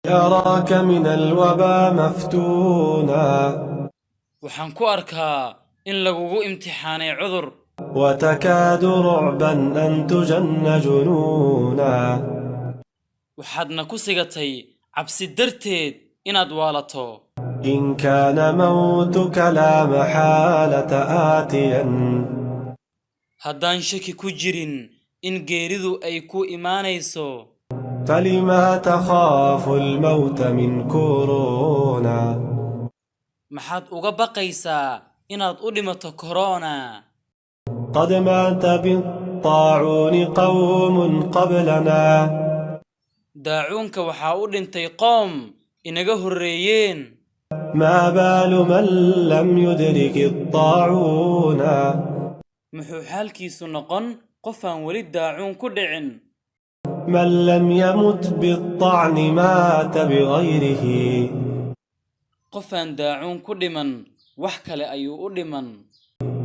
أراك من الوبا مفتونا waxaan ku arkaa in lagugu imtixaanay cudur وتكاد رعبا أن تجن جنونا waxaadna ku sigatay cabsi darteed inaad waalato إن كان موتك لا محالة آتيا haddaan shaki ku jirin in geeridu ay ku imaanayso فلما تخاف الموت من كورونا maxaad uga baqaysaa inaad u dhimato korona قد مات بالطاعون قوم قبلنا daacuunka waxaa u dhintay qoom inaga horreeyeen ما بال من لم يدرك الطاعون muxuu xaalkiisu noqon qofaan weli daacuun ku dhicin من لم يمت بالطعن مات بغيره qofaan daacuun ku dhiman wax kale ayuu u dhiman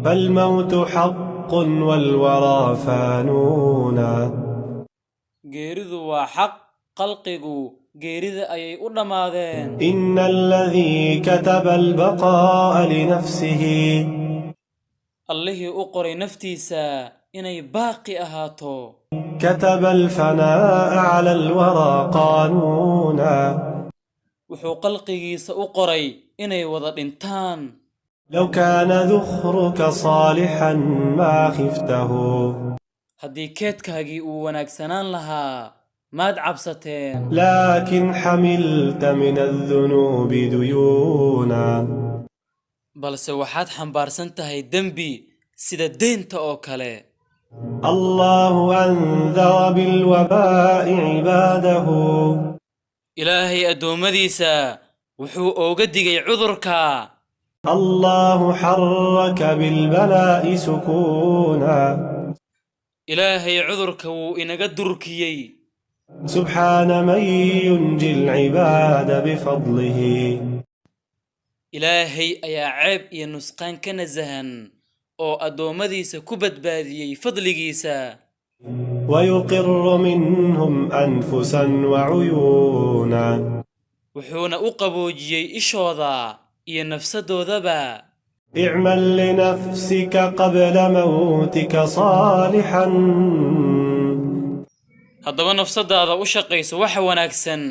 فالموت حق والورى فانون geeridu waa xaq qalqigu geerida ayay u dhammaadeen إن الذي كتب البقاء لنفسه allihii u qoray naftiisa inay baaqi ahaato كتب الفناء على الورى قانونا wuxuu qalqigiisa u qoray inay wada dhintaan لو كان ذخرك صالحا ما خفته haddii keedkaagii uu wanaagsanaan lahaa maad cabsateen لكن حملت من الذنوب ديونا balse waxaad xambaarsan tahay dembi sida deynta oo kale الله أنذر بالوباء عباده ilaahay addoommadiisa wuxuu ooga digay cudurka الله حرك بالبلاء سكونا ilaahay cudurka wuu inaga durkiyey سبحان من ينجي العباد بفضله ilaahay ayaa ceeb iyo nusqaan ka nasahan oo addoommadiisa ku badbaadiyey fadligiisa ويقر منهم أنفسا وعيونا wuxuuna u qaboojiyey ishooda iyo nafsadoodaba اعمل لنفسك قبل موتك صالحا haddaba nafsadaada u shaqayso waxa wanaagsan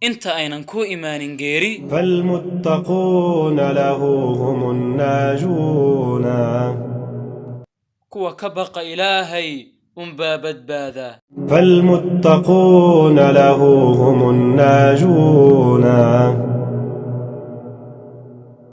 inta aynan ku imaanin geeri فالمتقون له هم الناجون kuwa ka baqa ilaahay unbaa badbaada فالمتقون له هم الناجون